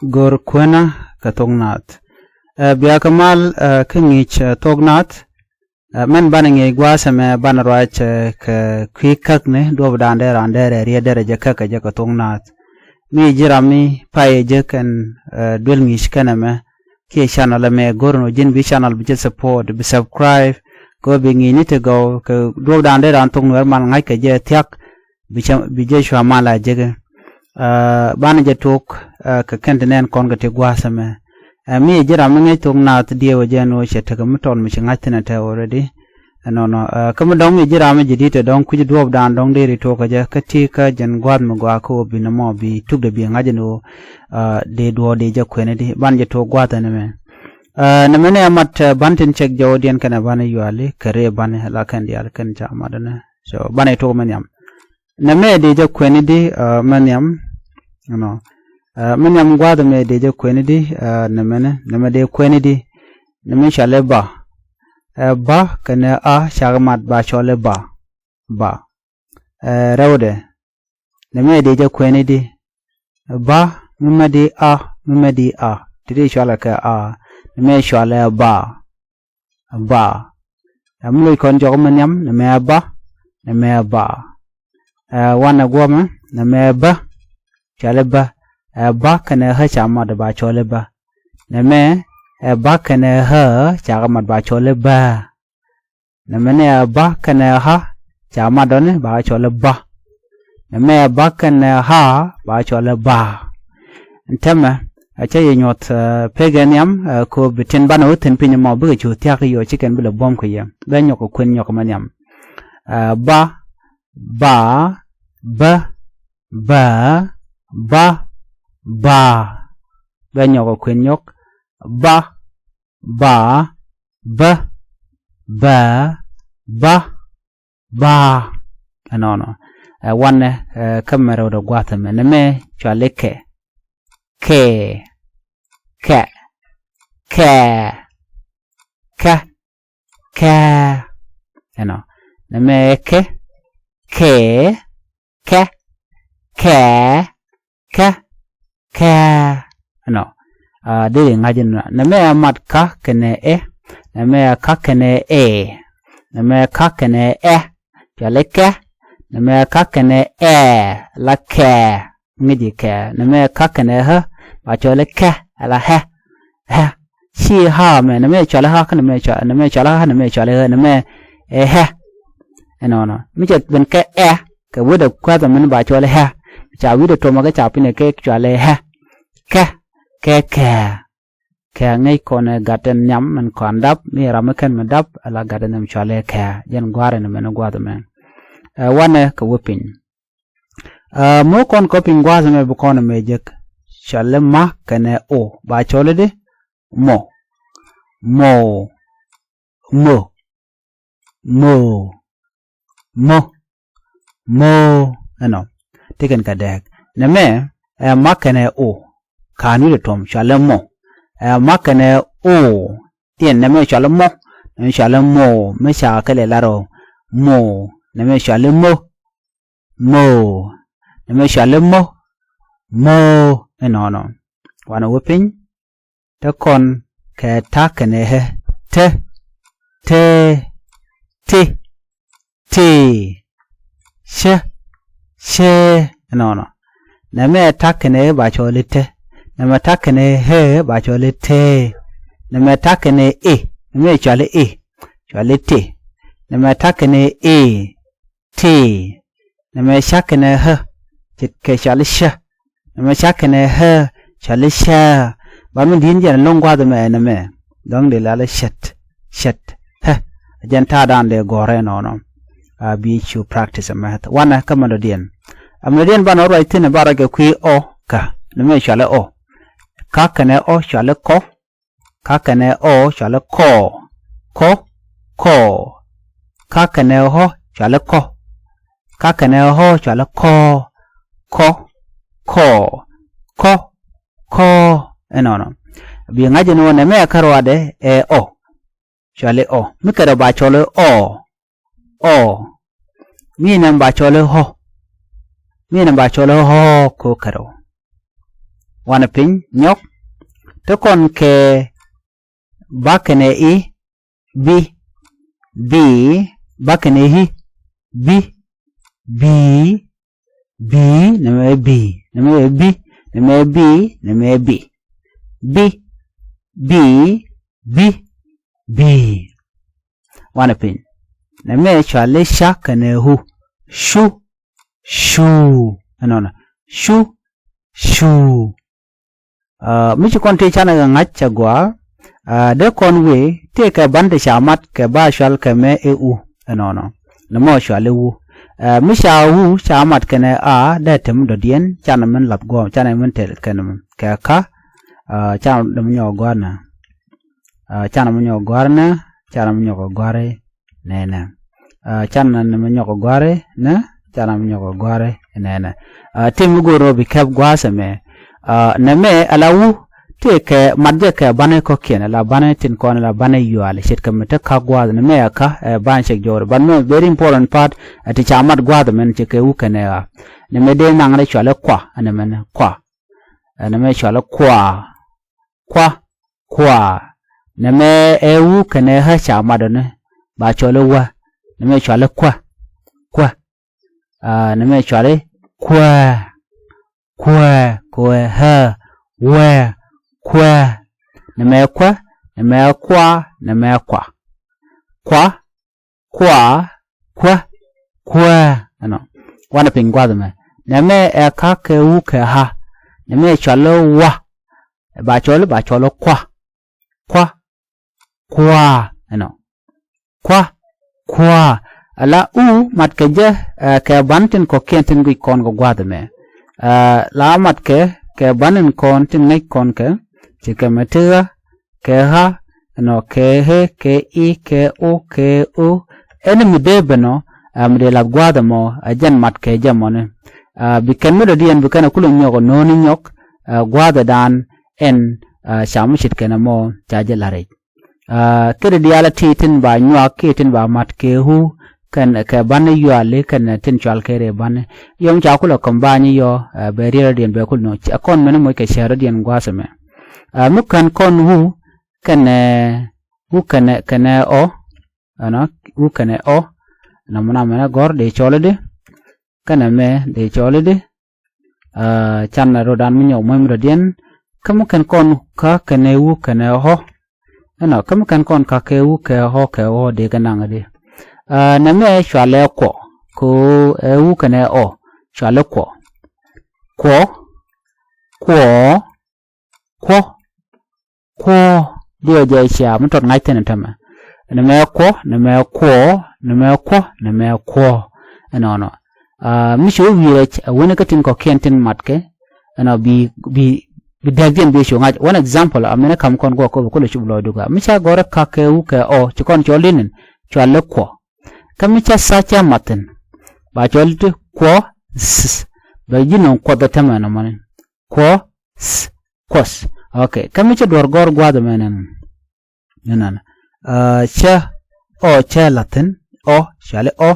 gor kwena katongnat biya kamal kingich tognat men banenge gwasame banarwach ka kwikak ne do dande rande ria daraja kaka ja katongnat mi jirami paye jekan dwelngish kaname ki channel me gorno jin bi channel bi support bi subscribe go bi ngi to go ka do dande ran tong wer man ngai ka je tiak bi je shwa mala jege banaje tok ka kentenen kon ga te gwasame mi jirami ngai tongnat diewo jeno chetaga muton mi ngatina ta already no kam dong mi jirami jidite dong kuji do dan dong deri to ka je katika jan gwad mo gwa ko bi no mo bi tugde bi ngajeno de do de je kwenedi banje to gwata ne me na mene amat bantin check jawdien kana bana yuali kare bana la kan dial kan cha madana so bana to manyam na me de je kwenedi manyam no manyam gwada me de je kwenedi na me de kwenedi na me chale ba kana a shagmat ba chole ba rawde na me de je kwenedi ba mumadi a tiri shala ka a me shala ba amul kon jogum nyam na me ba wana goma na me ba shala ba kana ha chama da ba chole ba na me ba kana ha chama ba chole ba na me ne ba kana ha chama don ba chole ba na me ba kana ha ba chole ba ntama acha yenyot peganiam ko bitin bana utin pinya mo bu chu tiak yo chicken bula bom ko yam ben nyoko kun nyoko maniam ba ben nyoko kun nyok ba anono wanne kamera do gwata me ne me chaleke ke ano na me ke ano de ngajin na me amat ka kene na me ka kene na me ka kene chaleke na me ka kene la ke ngidi ke na me ka kene ha ba chole ke ala ha shi ha me na me chole ha na me chole ha na me chole na me ha no mi chet ben ke ke wuda kwa da men ba chole ha cha wuda to ma ga cha pine ke chole ha ke ngai kone gaten nyam man kondap mi ramakan madap ala gaten chole ke jen gware na men gwada men wane ka wupin mo kon ko pingwaza me bu kon mejek chale ma kane o ba chole de mo ano tiken kadek na me ma kane o kanu de tom chale mo ma kane o tien na me chale mo me cha kale laro mo na me chale mo na me chale mo no wana wupin ta kon ka ta kane he te she no na me ta kane ba chole te na me ta kane he ba chole te na me ta kane na me chale te na me ta kane te na me sha kane he chit ke chale sha na me sha kane he chale sha ba mun din jan longwa de me na me dong de la shat ha jan ta dan de gore no bi chu practice a math wana kamado dien amrien ban oro itin bara ge kwi o ka na me chale o ka kane o chale ko ka kane o chale ko ka kane ho chale ko ka kane ho chale ko no bi ngaje no ne me karwade o chale o mi kare ba chole o mi nan ba chole ho ko karo wana pin nyok to kon ke bakene I bi bi bakene hi bi bi bi neme bi neme bi neme bi neme bi bi bi bi bi wana pin neme chale sha kane hu shu shu anona shu shu michi konti chana ga ngacha gwa de konwe te ka bande shamat ke ba shal ke me u anono namo shale wu misha wu shamat kene a de tem do dien chana men lap go chana men tel kenem ke ka chana dum nyo gwana chana men nyo gwarna chana men nyo gware nena chana men nyo gware na chana men nyo gware nena tim go ro bi kep gwasa me neme alawu te ke madje ke bane ko ken la bane tin kon la bane yuale shit kam te ka gwa neme ka ban shek jor ban no very important part ati chamat gwa men che ke u kene neme de nangre chale kwa neme kwa neme chale kwa neme e u kene ha chamat ne ba chole wa neme chale kwa neme chale kwa ha we kwa neme kwa ano wana pingwa me neme e ka ke u ke ha neme chalo wa ba cholo kwa ano kwa ala u mat ke je ke bantin ko kentin gi kon go gwa me la mat ke banin kon tin ngai kon ke chike metia ke ha no ke he ke I ke o ene mide beno amde la gwada mo ajan mat ke jamone biken me dien biken kulo nyoko noni nyok gwada dan en shamushit ke mo chaje lare ke diala titin ba nywa ke tin ba mat ke hu kan ke ban yuale kan tin chal kere ban yom cha kulo kombani yo berier dien be kulno akon men mo ke share dien gwasame mukan kon wu kan o ana wu kan o namuna mena gor de cholede kan me de cholede chan rodan minyo mo dien kamukan kon ka kan wu kan ho ana kamukan kon ka ke wu ke ho de kananga de neme shwale ko u kane o shwale ko dio je sha mutot ngai tene tama neme ko no misho wiye wona katin ko kentin matke ana bi dagden be sho ngai one example amene kam kon go ko le chublo duga misha gore ka ke u ke o chikon cholinen shwale ko kamicha sacha matin ba cholti ko s ba jinon ko da tamana manen ko s kos okay kamicha dorgor gwada menen nana cha latin o shale o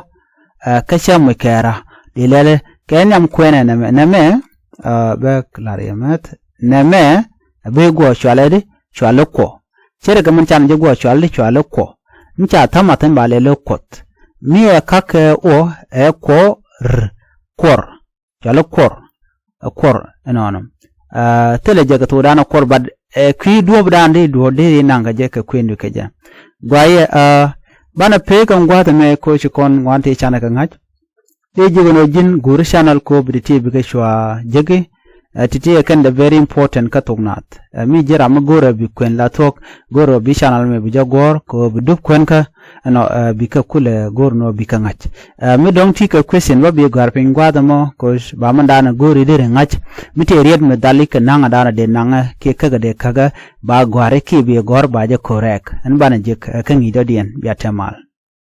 kasha mukera dilele kenyam kwene neme ba klariamat neme be go shale ko chere kamun chan je go shale ko mcha tamatin ba lele kot mi kake o ko r kor jalo kor enonam tele jaga to dana kor bad kwi duob dande do de nanga je ka kwendu keja gwaye bana pe kan gwata me ko ci kon wante chana kan haj de jigono jin gur channel ko biditi bi ke shwa jege titi kan da very important ka tognat mi jira ma gora bi kwen la tok goro bi channel me bi jagor ko bi dub kwen ka no bi ka kule gor no bi ka ngach mi dong ti ka question ba bi gar pin gwada mo ko ba man dana gori de ngach mi te ried me dalika nanga dana de nanga ke kaga de kaga ba gware ke bi gor ba je korek an bana je kan idodien bi atamal